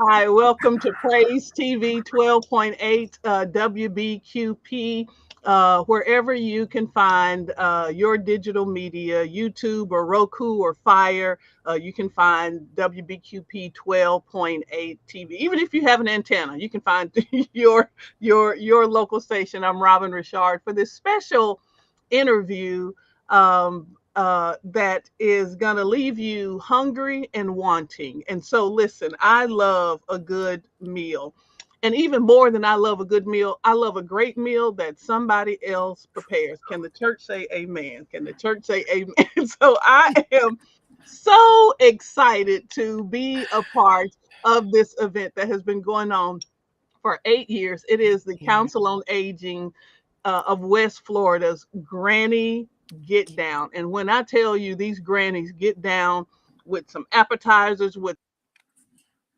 Hi, welcome to Praise TV 12.8 WBQP. Wherever you can find your digital media, YouTube or Roku or Fire, you can find WBQP 12.8 TV. Even if you have an antenna, you can find your local station. I'm Robin Richard for this special interview that is going to leave you hungry and wanting. And so, listen, I love a good meal. And even more than I love a good meal, I love a great meal that somebody else prepares. Can the church say amen? Can the church say amen? So I am so excited to be a part of this event that has been going on for 8 years. It is the Yeah. Council on Aging of West Florida's Granny Get Down. And when I tell you these grannies get down with some appetizers, with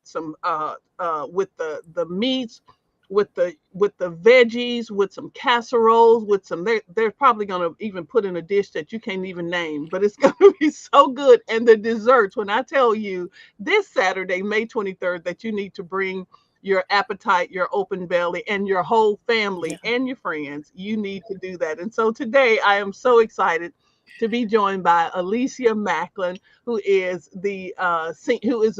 some with the meats, with the veggies, with some casseroles, with some they're probably gonna even put in a dish that you can't even name, but it's gonna be so good. And the desserts, when I tell you this Saturday, May 23rd, that you need to bring your appetite, your open belly, and your whole family Yeah. and your friends, you need to do that. And so today I am so excited to be joined by Alicia Macklin, who is the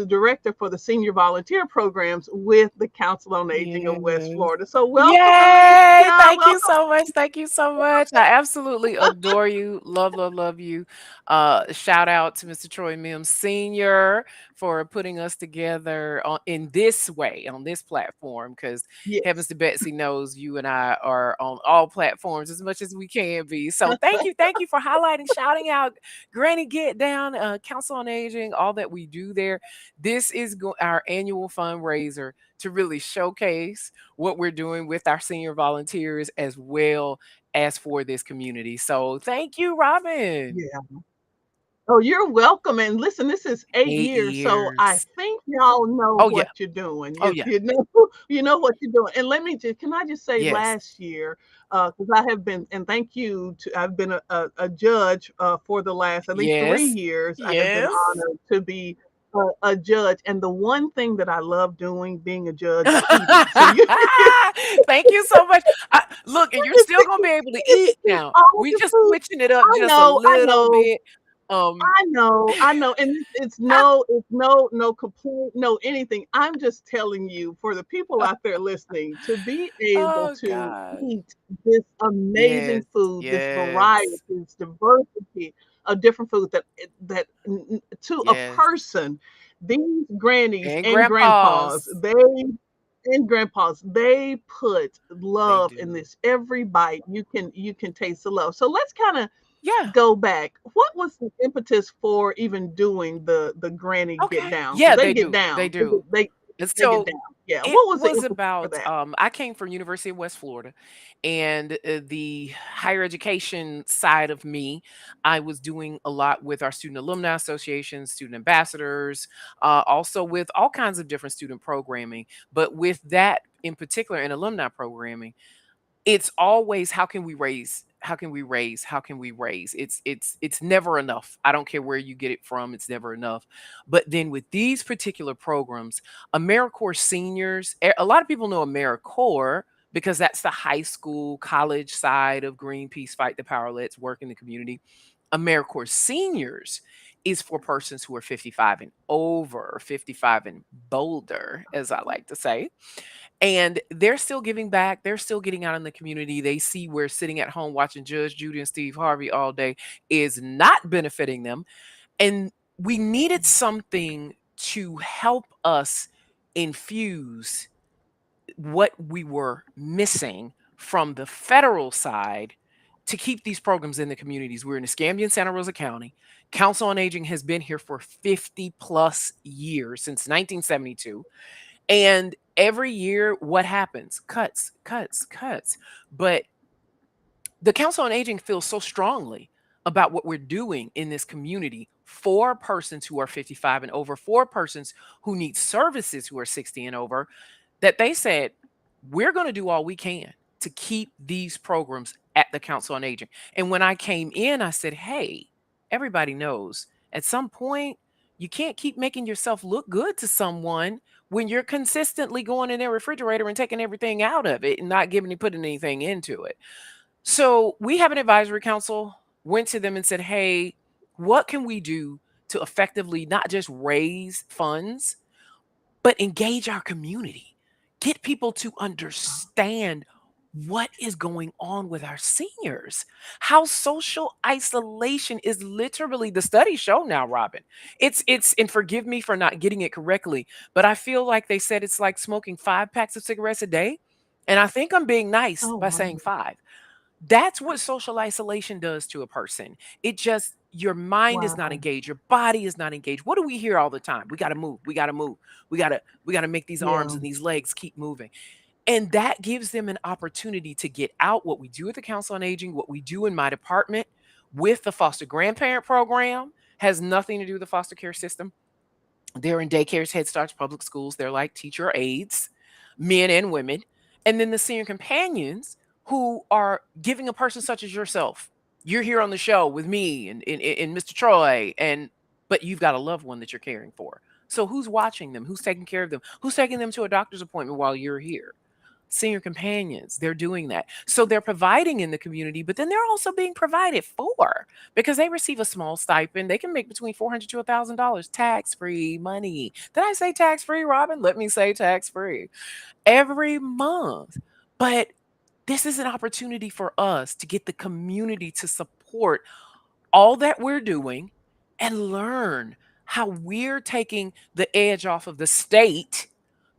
director for the senior volunteer programs with the Council on Aging of West Yes. Florida. So welcome, Yay! Alicia. Thank you Welcome. so much. Thank you so much. I absolutely adore you. Love, love, love you. Shout out to Mr. Troy Mims Sr. for putting us together in this way, on this platform, because heavens Yes. to Betsy knows you and I are on all platforms as much as we can be. So thank you for highlighting, shouting out Granny Get Down, Council on Aging, all that we do there. This is our annual fundraiser to really showcase what we're doing with our senior volunteers as well as for this community. So thank you, Robin. Yeah. Oh, you're welcome. And listen, this is 8 years, so I 8 years. think y'all know Oh yeah. what you're doing. Oh You, yeah. you know, you know what you're doing. And can I just say, Yes. last year, because I have been, and thank you to, I've been a judge for the last, I think, three Yes. years. I have been Yes. honored to be a judge, and the one thing that I love doing, being a judge, is eating. So you, Thank you so much. Look, and you're still gonna be able to eat now. all We the just food. switching it up just a I little know. bit. Um, I know, and it's no complaint, no anything. I'm just telling you, for the people out there listening, to be able oh to God. eat this amazing Yes. food, this variety, Yes. this diversity of different food to a Yes. person, these grannies And and grandpas, grandpas. they put They love in do. this. Every bite you can taste the love. So let's kind of Yeah. go back. What was the impetus for even doing the granny get Okay. down? Because Yeah, they they get do. They down. do. And They get so down. Yeah. it What was the was impetus for about that? I came from University of West Florida, and the higher education side of me, I was doing a lot with our student alumni association, student ambassadors, also with all kinds of different student programming. But with that in particular in alumni programming, it's always how can we raise it's never enough. I don't care where you get it from, it's never enough. But then with these particular programs, AmeriCorps seniors, a lot of people know AmeriCorps because that's the high school college side of Greenpeace Fight the Powerless work in the community. AmeriCorps seniors is for persons who are 55 and over, 55 and bolder, as I like to say, and they're still giving back. They're still getting out in the community. They see where sitting at home watching Judge Judy and Steve Harvey all day is not benefiting them. And we needed something to help us infuse what we were missing from the federal side to keep these programs in the communities. We're in Escambia and Santa Rosa County. Council on Aging has been here for 50 plus years, since 1972. And every year, what happens? Cuts, cuts, cuts. But the Council on Aging feels so strongly about what we're doing in this community for persons who are 55 and over, for persons who need services who are 60 and over, that they said, we're going to do all we can to keep these programs at the Council on Aging. And when I came in, I said, hey, everybody knows at some point, you can't keep making yourself look good to someone when you're consistently going in their refrigerator and taking everything out of it and not putting anything into it. So we have an advisory council, went to them and said, hey, what can we do to effectively not just raise funds, but engage our community, get people to understand what is going on with our seniors, how social isolation is literally, the studies show now, Robin. It's and forgive me for not getting it correctly, but I feel like they said it's like smoking 5 packs of cigarettes a day. And I think I'm being nice Oh by wow. saying five. That's what social isolation does to a person. It just, your mind is not Wow. engaged, your body is not engaged. What do we hear all the time? We got to move, we got to move. We got to make these arms Yeah. and these legs keep moving. And that gives them an opportunity to get out. What we do at the Council on Aging, what we do in my department with the foster grandparent program has nothing to do with the foster care system. They're in daycares, Head Starts, public schools. They're like teacher aides, men and women. And then the senior companions who are giving a person such as yourself. You're here on the show with me and Mr. Troy, and but you've got a loved one that you're caring for. So who's watching them? Who's taking care of them? Who's taking them to a doctor's appointment while you're here? Senior companions, they're doing that. So they're providing in the community, but then they're also being provided for because they receive a small stipend. They can make between $400 to $1,000 tax-free money. Did I say tax-free, Robin? Let me say tax-free every month. But this is an opportunity for us to get the community to support all that we're doing and learn how we're taking the edge off of the state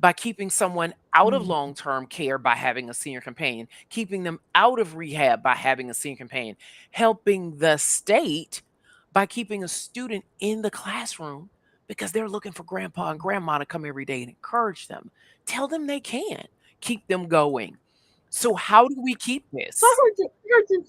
by keeping someone out of Mm. long term care by having a senior companion, keeping them out of rehab by having a senior companion, helping the state by keeping a student in the classroom because they're looking for grandpa and grandma to come every day and encourage them. Tell them they can, keep them going. So, how do we keep So I this? heard you,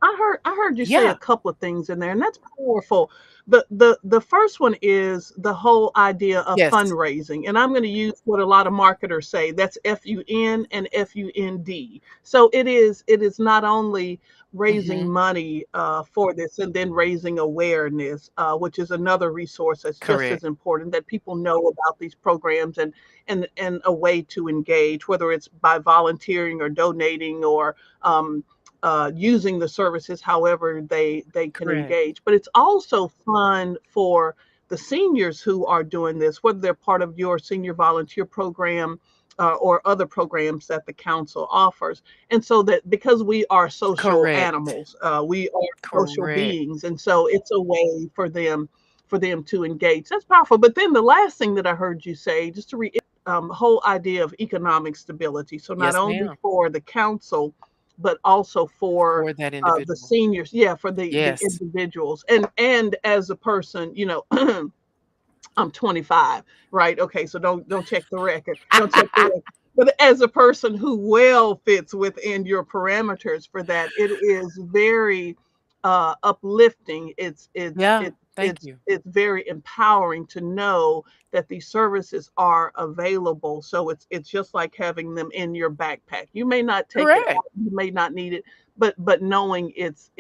I heard you say a Yeah. couple of things in there, and that's powerful. The first one is the whole idea of Yes. fundraising, and I'm going to use what a lot of marketers say. That's FUN and FUND. So it is not only raising Hmm. money for this, and then raising awareness, which is another resource that's just as Correct. important, that people know about these programs, and a way to engage, whether it's by volunteering or donating or um, using the services however they can Correct. engage. But it's also fun for the seniors who are doing this, whether they're part of your senior volunteer program or other programs that the council offers. And so that, because we are social Correct. animals, we are social Correct. beings, and so it's a way for them to engage. That's powerful. But then the last thing that I heard you say, just to whole idea of economic stability. So not Yes, only ma'am. for the council, but also for For that the individual. seniors. Yeah, for the Yes. individuals. And as a person, I'm 25, right? Okay, so don't check the record. Don't check the record. But as a person who well fits within your parameters for that, it is very uplifting. It's it's Yeah. it Thank it's you. it's very empowering to know that these services are available. So it's just like having them in your backpack. You may not take it Correct. out, you may not need it, but knowing it's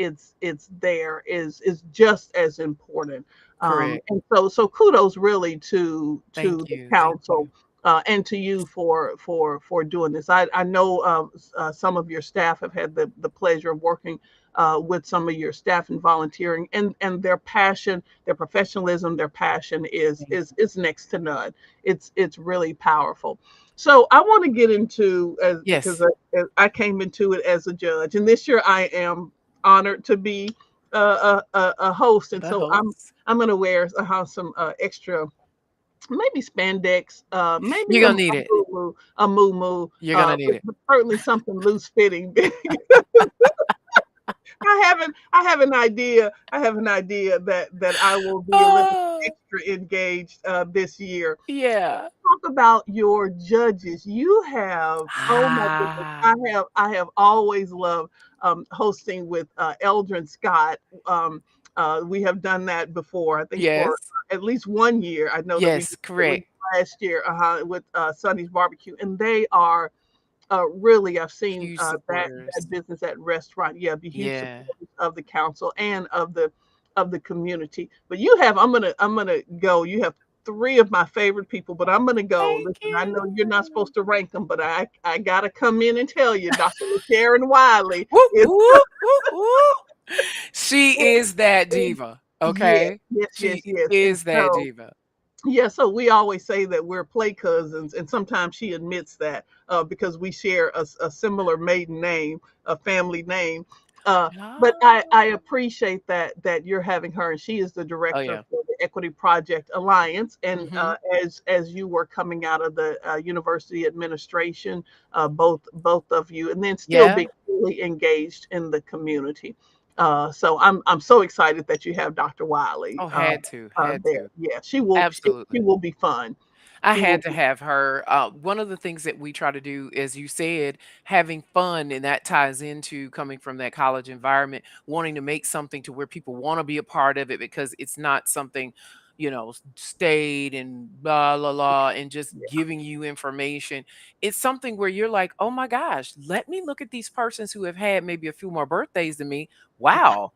there is just as important. Correct. And so kudos really to Thank the you. Thank council you. and to you for doing this. I know some of your staff have had the pleasure of working with some of your staff and volunteering, and their passion, their professionalism, their passion is Thank is you. is next to none. It's really powerful. So I want to get into, because Yes. I came into it as a judge, and this year I am honored to be a host, and The so I'm host. I'm gonna wear some extra, maybe spandex, maybe You're a gonna need it. moo You're gonna need it. but certainly something loose fitting. I have an idea that I will be a little Oh, extra engaged this year. yeah. Talk about your judges. You have, oh my goodness, Ah. I have always loved hosting with Eldrin Scott. We have done that before. I think for Yes. at least one year. I know that we Yes. did it with Correct. last year with Sonny's Barbecue, and they are really, I've seen Huge that supporters. business, that restaurant. Yeah, be huge Yeah. supporters of the council and of the community. But you have, I'm gonna go. You have three of my favorite people, but I'm going to go. Thank Listen, I know you're not you. supposed to rank them, but I got to come in and tell you, Dr. Sharon Wiley Woo, is, woo, woo, woo. She is that diva. yes, Okay. yes, yes, She yes. And is that so, diva. yeah, so we always say that we're play cousins, and sometimes she admits that because we share a similar maiden name, a family name. But I Oh, appreciate that you're having her, and she is the oh director yeah. for the Equity Project Alliance. And Hmm. as you were coming out of the university administration, both of you, and then still Yeah. being fully engaged in the community. So I'm so excited that you have Dr. Wiley Oh, had there. to. Yeah, she Absolutely. will be fun. I She will had to be. have her. One of the things that we try to do, as you said, having fun, and that ties into coming from that college environment, wanting to make something to where people want to be a part of it because it's not something, stayed and blah, blah, blah, and just Yeah. giving you information. It's something where you're like, oh my gosh, let me look at these persons who have had maybe a few more birthdays than me. Wow.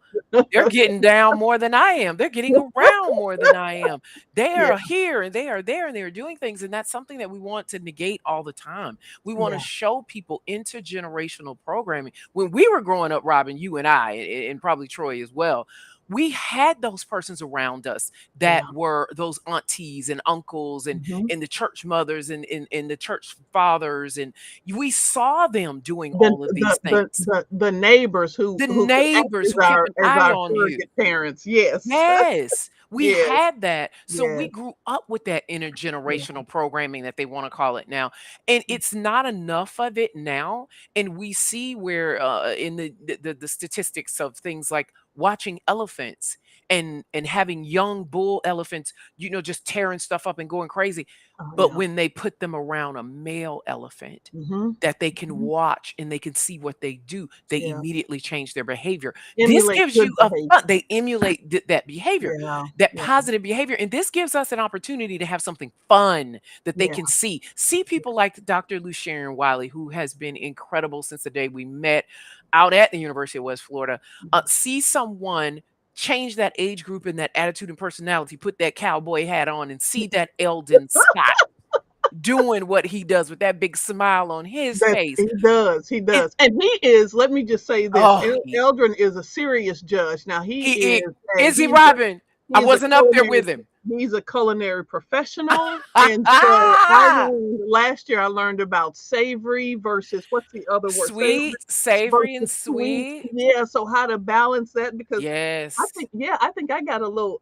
They're getting down more than I am. They're getting around more than I am. They Yeah, are here and they are there and they're doing things. And that's something that we want to negate all the time. We want to yeah, show people intergenerational programming. When we were growing up, Robin, you and I, and probably Troy as well, we had those persons around us that yeah. were those aunties and uncles Mhm. and the church mothers and the church fathers. And we saw them doing The all of these things. the neighbors The who could act neighbors who kept an as eye our on you. surrogate parents. Yes. Yes, we Yes, had that. So we yes, grew up with that yeah. intergenerational programming that they want to call it now. And it's not enough of it now. And we see where in the statistics of things like watching elephants and having young bull elephants, just tearing stuff up and going crazy. Oh, But yeah. when they put them around a male elephant Mhm. that they can Mhm. watch and they can see what they do, they Yeah. immediately change their behavior. This Emulate gives good you a fun, behavior. they emulate that behavior, Yeah, that yeah, positive behavior, and this gives us an opportunity to have something fun that they yeah, can see people like Dr. Sharon Wiley, who has been incredible since the day we met out at the University of West Florida. mhm. See someone change that age group and that attitude and personality, put that cowboy hat on, and see that Eldon Scott doing what he does with that big smile on his That face. he does, he It does, and he is. Let me just say this: Oh, Eldrin is a serious judge. Now he he is, and is he Robin? I he's a wasn't up there culinary with him. professional, and so I learned last year. I learned about savory versus what's the other word? Savory Sweet, savory, and versus sweet. sweet. Yeah, so how to balance that because Yes. I think I got a little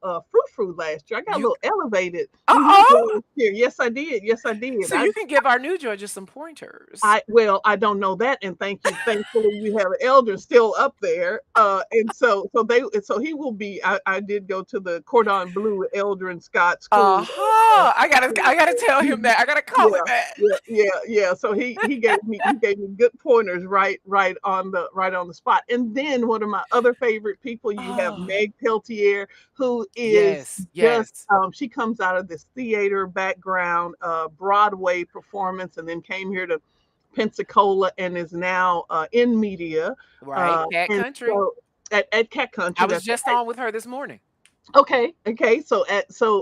frou last year. I got a You little elevated Uh-oh. last year. Yes, I did. Yes, I did. So you can give our new judges some pointers. I don't know that, and thank you. Thankfully, you have an elder still up there, and so he will be. I did go to the Cordon Bleu Eldrin Scott School. Uh-huh. I gotta tell him that. I gotta call him Yeah, that. yeah. So he gave me good pointers right on the spot. And then one of my other favorite people, you have Oh, Meg Peltier, who is yes, just yes. she comes out of this theater background, Broadway performance, and then came here to Pensacola and is now in media. Right. Cat And country. so at Cat I Country, was that's just on with her this morning. okay. So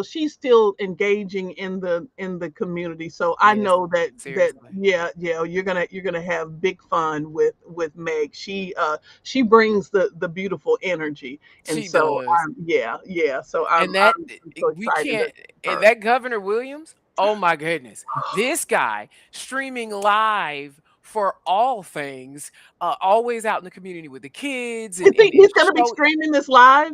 she's still engaging in the community. So I Yes, know that seriously. yeah, you're gonna have big fun with Meg. She brings the beautiful energy, and She so does. yeah. So And that I'm so we excited can't, for and her. that Governor Williams, oh my goodness. This guy streaming live for all things, always out in the community with the kids You think and he's gonna be show. streaming this live?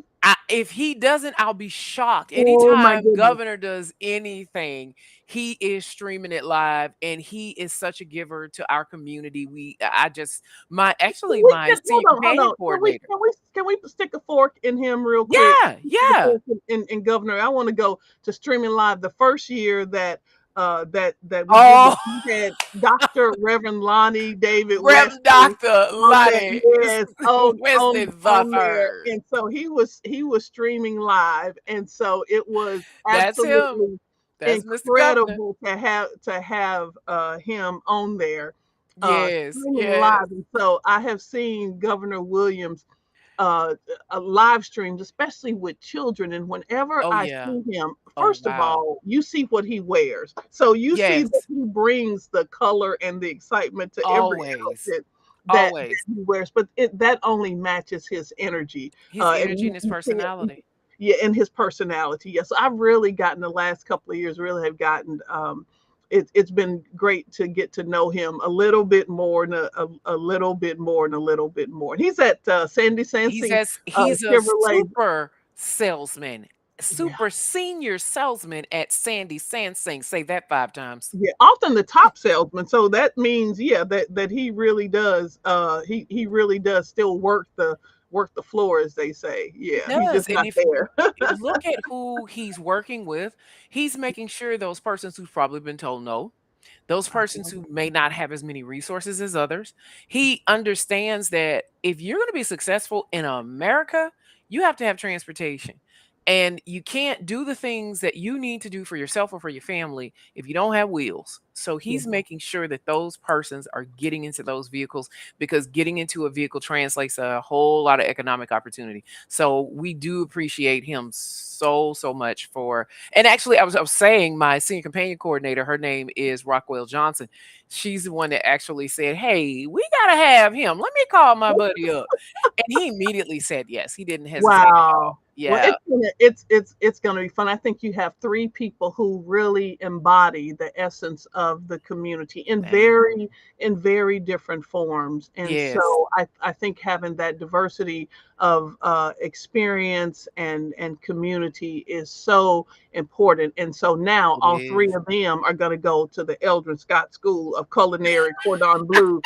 If he doesn't, I'll be shocked. Oh my Anytime goodness. Governor does anything, he is streaming it live, and he is such a giver to our community. I just my actually We my can senior hold companion on. coordinator. Can we stick a fork in him real quick? Yeah, Stick a yeah. fork in Governor. I want to go to streaming live. The first year that we did this, Oh, we had Dr. Reverend Lonnie David Rev. Wesley Dr. on that, Lonnie yes, Wesley the on there, third. and so he was streaming live, and so it was That's him. absolutely That's Mr. Governor. incredible to have him Yes, streaming yes. live. And so I have seen Governor Williams. uh, live streams, especially with children. And whenever Oh, I yeah. see him, Oh, first of wow. all, you see what he wears. So you see that Yes. he brings the color and the excitement to every Always. outfit that Always. he wears, but that only matches his energy. His And energy and his you can't, personality. yeah, and his personality. Yes, I've really gotten the last couple of years, really have gotten. It's been great to get to know him a little bit more and a little bit more and a little bit more. And he's at Sandy Sansing He's a Chevrolet. super salesman, Yeah, super senior salesman at Sandy Sansing. Say that 5 times. yeah, often the top salesman. So that means, yeah, that he really does. He really does still work the floor, as they say. He Yeah, he's does, just and not if there. you look at who he's working with, he's making sure those persons who've probably been told no, those I persons love who it. may not have as many resources as others, he understands that if you're going to be successful in America, you have to have transportation. And you can't do the things that you need to do for yourself or for your family if you don't have wheels. So Yeah, he's making sure that those persons are getting into those vehicles because getting into a vehicle translates a whole lot of economic opportunity. So we do appreciate him so, so much for. And actually, I was saying my senior companion coordinator, her name is Rockwell Johnson. She's the one that actually said, "Hey, we gotta have him. Let me call my buddy up." And he immediately said yes. He didn't hesitate at all. wow. Well, Yeah. it's gonna be fun. I think you have three people who really embody the essence of the community Thank in very different forms. And Yes. so I think having that diversity of experience and community is so important. And so now It all three is. of them are gonna go to the Eldrin Scott School of Culinary Cordon Bleu.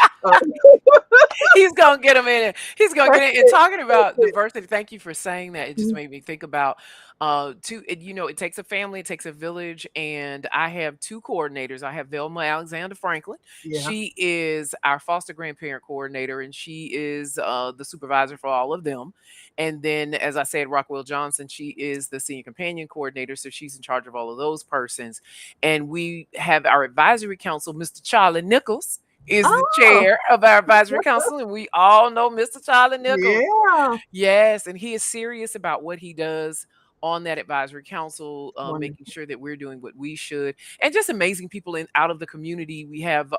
He's gonna get him in it. He's gonna That's get it. And it. talking That's about it. diversity, thank you for saying that. It just made me think about it takes a family, it takes a village, and I have two coordinators. I have Velma Alexander Franklin. Yeah. She is our foster grandparent coordinator, and she is the supervisor for all of them. And then, as I said, Rockwell Johnson, she is the senior companion coordinator, so she's in charge of all of those persons. And we have our advisory council, Mr. Charlie Nichols is the Oh, chair of our advisory council, and we all know Mr. Charlie Nichols. yeah. Yes, and he is serious about what he does on that advisory council, making Wonderful. sure that we're doing what we should, and just amazing people in out of the community. We have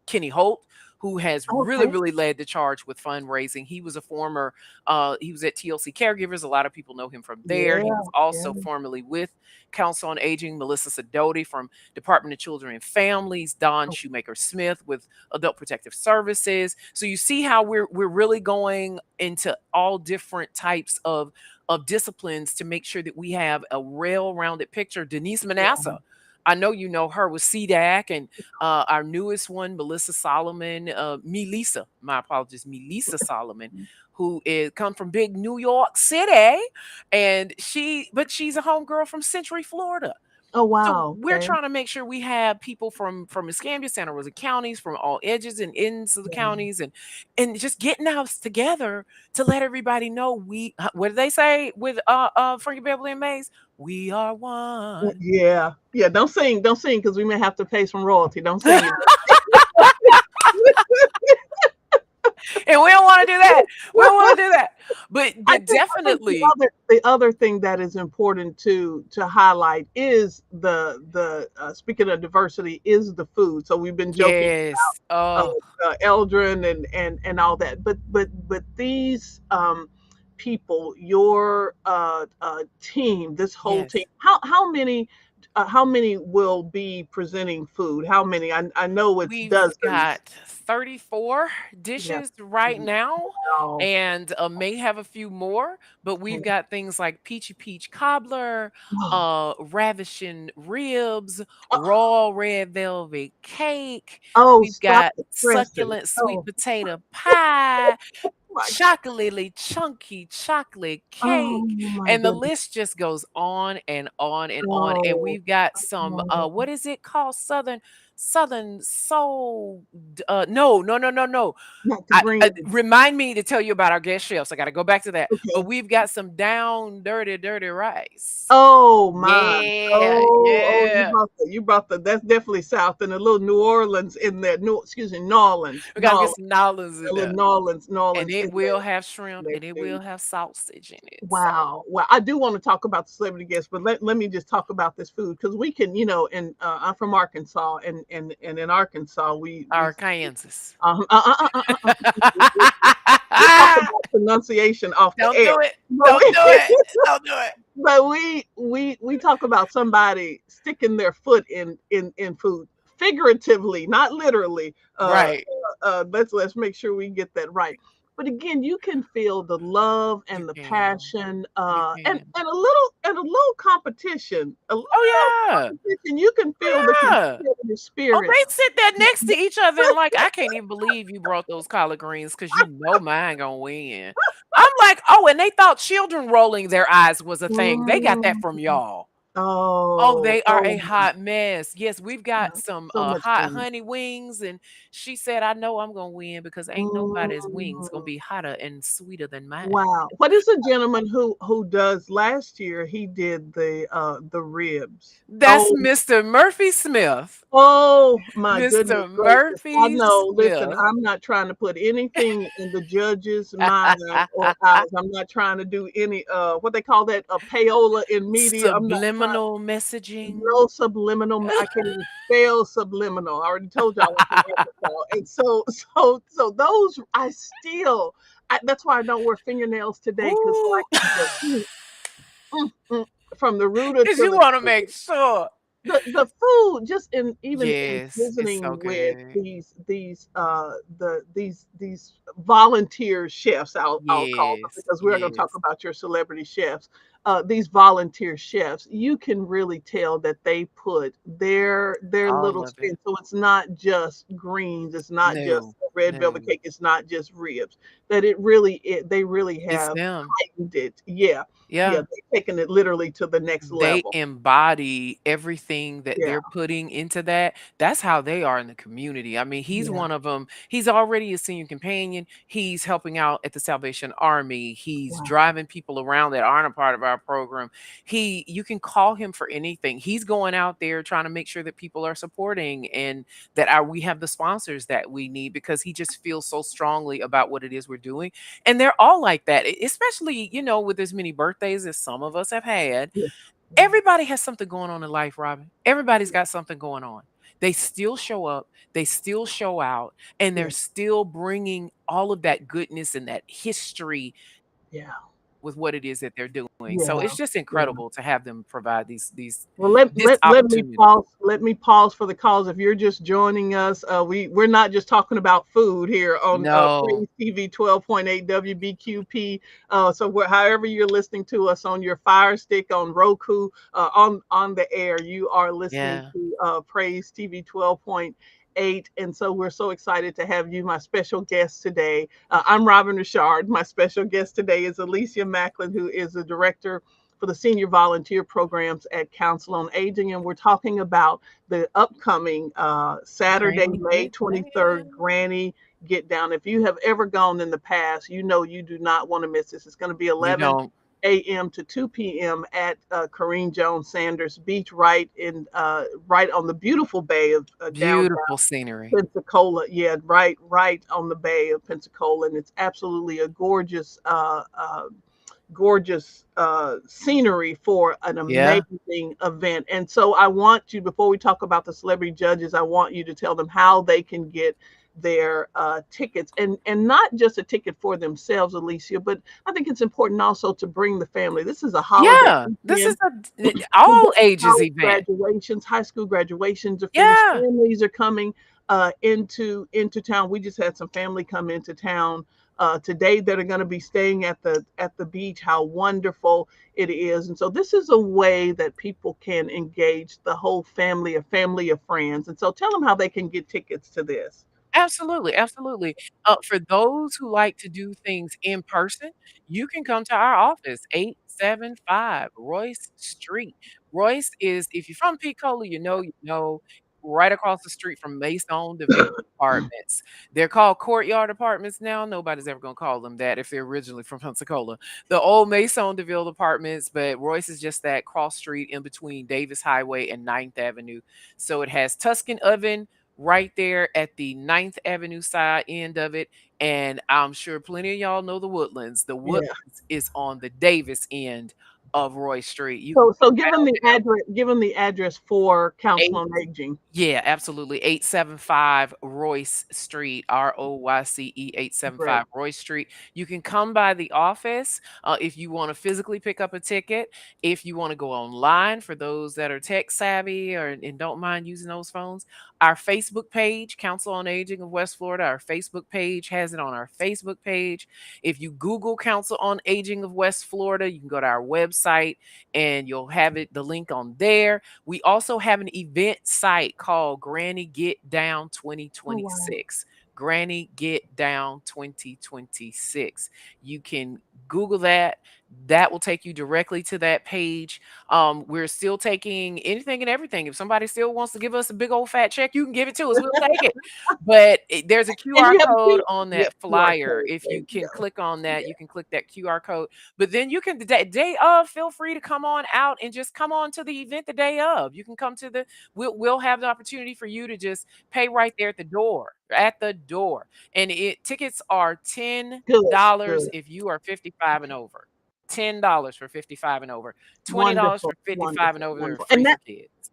Kenny Holt, who has really, Okay. really led the charge with fundraising. He was a former, he was at TLC Caregivers. A lot of people know him from there. He Yeah. was Yeah. also formerly with Council on Aging, Melissa Sidoti from Department of Children and Families, Don Oh, Shoemaker Smith with Adult Protective Services. So you see how we're really going into all different types of disciplines to make sure that we have a well-rounded picture. Denise yeah. Manasseh, I know you know her with CDAC, and our newest one, Melissa Solomon, Melissa, my apologies, Melissa Solomon, who is come from big New York City, and she's a homegirl from Century, Florida. Oh, So wow. we're Okay. trying to make sure we have people from Escambia, Santa Rosa counties, from all edges and ends of the Yeah. counties, and just getting us together to let everybody know what do they say with Frankie Beverly and Mays? We are one. Yeah. Yeah. Don't sing, because we may have to pay some royalty. Don't sing it. And we don't want to do that. We don't want to do that. But I think definitely, the other thing that is important to highlight is the speaking of diversity is the food. So we've been joking yes. uh, Oh, Eldrin and all that. But these people, your team, this whole team, yes. how many will be presenting food? How many? I know it's We've dozens. got 34 Yeah. dishes right now Wow. and may have a few more, but we've got things like peachy peach cobbler, Oh, ravishing ribs, raw red velvet cake. oh, We've stop got the pressing. succulent sweet Oh, potato pie, my, chocolately chunky chocolate oh cake, my and the goodness. list just goes on and on and on. And Oh, we've got some oh, what is it called? Southern soul. No, no, no, no, no. Not the green. Remind me to tell you about our guest chefs. I got to go back to that. But Okay. we've got some down dirty, dirty rice. Oh my. Yeah, Oh, yeah. you brought the that's definitely South and a little New Orleans in there. New, excuse me, Nolans. We got to get Nolans. some nollies in A little there. Nolans, And Nolans it in will have shrimp there and it will too. have sausage in it. So, Wow. Well, I do want to talk about the celebrity guests, but let me just talk about this food because we can, and I'm from Arkansas, and in Arkansas we Arkansas. um, uh, uh, uh, uh, uh, we, we talk about pronunciation off the Don't air, do it. but Don't do we, it. Don't do it. but we talk about somebody sticking their foot in food figuratively, not literally. Right. Let's make sure we get that right. But again, you can feel the love You and the can. passion, You and can. a little competition, a little Oh, yeah. competition. You can feel the Yeah. competitive Oh, spirit. they sit there next to each other and like, I can't even believe you brought those collard greens because you know mine gonna win. I'm like, oh, and they thought children rolling their eyes was a thing. They got that Mm. from y'all. Oh, Oh, they are oh a my hot mess. Yes, we've got God, some so much hot fun. honey wings, and she said, I know I'm gonna win because ain't nobody's wings gonna Mm. be hotter and sweeter than mine. Wow. What is a gentleman who does last year he did the ribs. That's Oh, Mr. Murphy Smith. oh my goodness Mr. gracious. I Murphy know. Listen, Smith. I'm not trying to put anything in the judge's mind or eyes. I'm not trying to do any what they call that, a payola in media. I'm not trying. Subliminal messaging. No subliminal. I can't even spell subliminal. I already told y'all I'm from Arkansas, and so those I still. That's why I don't wear fingernails today because so I Ooh, can just mm, mm, from the rooter because to you the want to tutor. make sure. The food just in even in Yes, it's so visiting with good. these volunteer chefs, I'll call them Yes, because we're going to talk yes. about your celebrity chefs. These volunteer chefs, you can really tell that they put their All little of spin. it. So it's not just greens, it's not just No, a red velvet no. cake, it's not just ribs. That they really It's have them. heightened it. Yeah, yeah, Yeah. they've taken it literally to the next They level. embody everything that Yeah, they're putting into that. That's how they are in the community. I mean, he's yeah. one of them. He's already a senior companion. He's helping out at the Salvation Army. He's Wow. driving people around that aren't a part of our program. You can call him for anything. He's going out there trying to make sure that people are supporting and that we have the sponsors that we need because he just feels so strongly about what it is we're doing. And they're all like that, especially, with as many birthdays as some of us have had. Yeah. Yeah. Everybody has something going on in life, Robin. Everybody's got something going on. They still show up, they still show out, and they're Yeah. still bringing all of that goodness and that history Yeah. with what it is that they're doing. So Yeah. it's just Yeah. incredible to have them provide these Well, let this let let me opportunity. pause. Let me pause for the cause. If you're just joining us, we're not just talking about food here on No. Praise TV 12.8 WBQP. So however you're listening to us on your Fire Stick, on Roku, on the air, you are listening Yeah. to Praise TV 12.8. And so we're so excited to have you, my special guest today. I'm Robin Richard. My special guest today is Alicia Macklin, who is the director for the senior volunteer programs at Council on Aging. And we're talking about the upcoming Saturday, Granny May get 23rd down. Granny Get Down. If you have ever gone in the past, you know you do not want to miss this. It's going to be You 11 a.m. to 2 p.m. at Corrine Jones Sanders Beach, right on the beautiful bay of downtown beautiful scenery. Pensacola. Yeah, right on the bay of Pensacola, and it's absolutely a gorgeous scenery for an Yeah. amazing event. And so I want you, before we talk about the celebrity judges, I want you to tell them how they can get their tickets, and not just a ticket for themselves, Alicia, but I think it's important also to bring the family. This is a holiday Yeah. This is weekend. a We've all got ages college event. graduations, high school graduations are finished. Yeah. Families are coming into town. We just had some family come into town today that are going to be staying at the beach. How wonderful it is! And so this is a way that people can engage the whole family, a family of friends. And so tell them how they can get tickets to this. Absolutely, absolutely. For those who like to do things in person, you can come to our office, 875 Royce Street. Royce is, if you're from Picola, you know, right across the street from Maison DeVille Apartments. They're called Courtyard Apartments now. Nobody's ever gonna call them that if they're originally from Pensacola. The old Maison DeVille Apartments, but Royce is just that cross street in between Davis Highway and Ninth Avenue. So it has Tuscan Oven right there at the Ninth Avenue side end of it. And I'm sure plenty of y'all know the Woodlands. The Yeah. Woodlands is on the Davis end of Roy Street. You can So go give right them on the address. Give them the address for Council down. on Aging. Yeah, absolutely. 875 Royce Street, Royce, Great. 875 Royce Street. You can come by the office if you want to physically pick up a ticket. If you want to go online for those that are tech savvy or and don't mind using those phones, our Facebook page, Council on Aging of West Florida, our Facebook page has it on our Facebook page. If you Google Council on Aging of West Florida, you can go to our website and you'll have it the link on there. We also have an event site called Granny Get Down Oh wow. 2026. Granny Get Down 2026. You can Google that. That will take you directly to that page. We're still taking anything and everything. If somebody still wants to give us a big old fat check, you can give it to us. We'll take it. But there's a And QR you have a code Q. on Yeah, that QR flyer. code. If There you you can go. click on that, Yeah. you can click that QR code, but then you can the day of feel free to come on out and just come on to the event the day of. You can come to the we'll have the opportunity for you to just pay right there at the door. At the door. And it tickets are Good. $10 Good. if you are 55 and over. $10 for 55 and over. $20 Wonderful. for 55 and Wonderful. over. They're Wonderful. free for kids.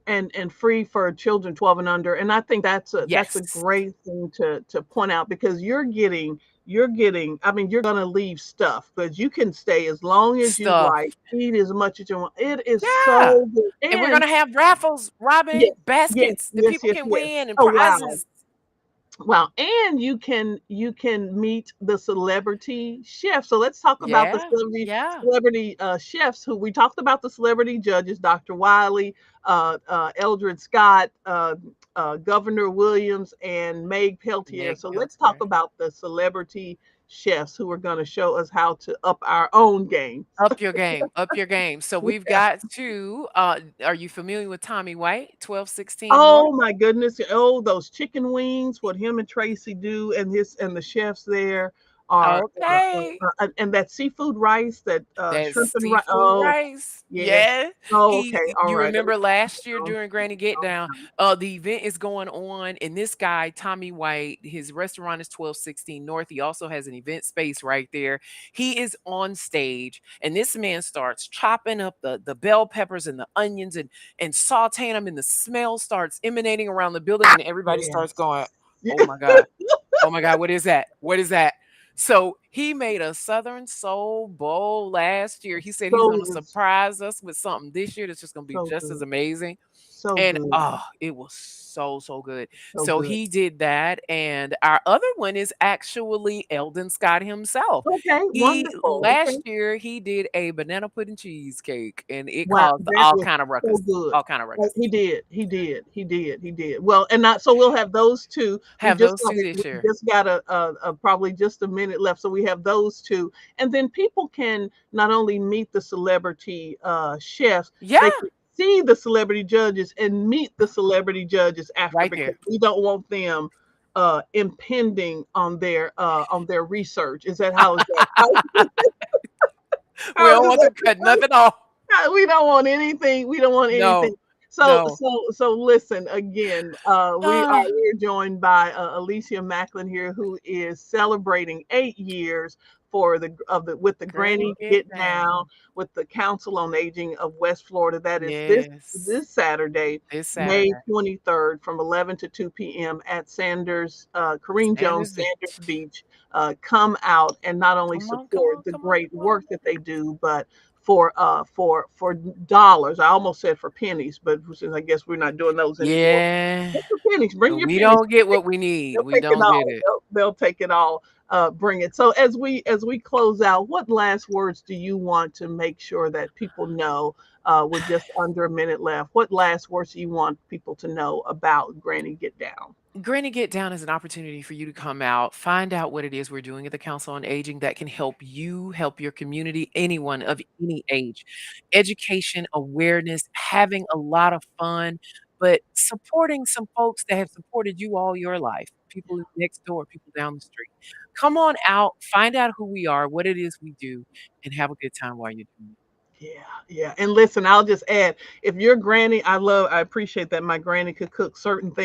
And free for children 12 and under. And I think that's a Yes. great thing to point out because you're getting, I mean, you're gonna leave stuff, but you can stay as long as you Stuff. like, eat as much as you want. It is Yeah. so good. And we're And gonna have raffles, yes, Robin, yes, baskets that yes, people yes, can yes. win and Oh wow. prizes. Wow, and you can meet the celebrity chef. So let's talk about the Yeah. celebrity Yeah. celebrity chefs who we talked about the celebrity judges, Dr. Wiley, Eldred Scott, Governor Williams, and Meg Peltier. Meg So let's talk Peltier. about the celebrity chefs who are going to show us how to up our own game. Up your game, up your game. So we've Yeah. got to are you familiar with Tommy White, 1216 North? Oh my goodness. Oh, those chicken wings, what him and Tracy do and the chefs there are Okay. and that seafood rice, that That shrimp and rice. seafood Oh, rice. yes. Yeah. Oh, He okay. All you right. Let me remember last year write it during Granny Get Down, down. the event is going on, and this guy, Tommy White, his restaurant is 1216 North. He also has an event space right there. He is on stage, and this man starts chopping up the bell peppers and the onions and sauteing them, and the smell starts emanating around the building, and everybody starts Yes. going, Yeah. "Oh my God. Oh my God, what is that? What is that?" So he made a Southern Soul Bowl last year. He said he's So going to good. surprise us with something this year that's just going to be So just as good. amazing. So And good. it was so good. So So good. he did that. And our other one is actually Eldon Scott himself. Okay. He Wonderful. Okay. last year he did a banana pudding cheesecake and it Wow, caused that all was kind of so ruckus. good. All kind of ruckus. He did, he did, he did, he did. Well, and not so we'll have those two. Have those two this We year. just got probably just a minute left, so we have those two, and then people can not only meet the celebrity chefs, Yeah, they can see the celebrity judges and meet the celebrity judges after right because there. we don't want them impending on their research. Is that how is that? We How don't is want them cut that? nothing off. We don't want anything. We don't want anything. No, So no. so so listen again. Ah, We're joined by Alicia Macklin here, who is celebrating 8 years for the with the Granny Granny Get Get Down Down. with the Council on Aging of West Florida. That is Yes. this Saturday, This May Saturday. 23rd, from 11 to 2 p.m. at Kareem Jones Sanders Sanders Beach. Beach. Come out and not only Come on, come support on, the come on, great come on. work that they do, but for dollars. I almost said for pennies, but since I guess we're not doing those anymore. Yeah. Just for pennies. Bring your We pennies. don't get what we need. They'll We take it don't get all. it. They'll take it all. Bring it. So as we close out, what last words do you want to make sure that people know? With just under a minute left, what last words do you want people to know about Granny Get Down? Granny Get Down is an opportunity for you to come out, find out what it is we're doing at the Council on Aging that can help you, help your community, anyone of any age. Education, awareness, having a lot of fun, but supporting some folks that have supported you all your life, people next door, people down the street. Come on out, find out who we are, what it is we do, and have a good time while you're doing it. Yeah, yeah. And listen, I'll just add, if your granny, I appreciate that my granny could cook certain things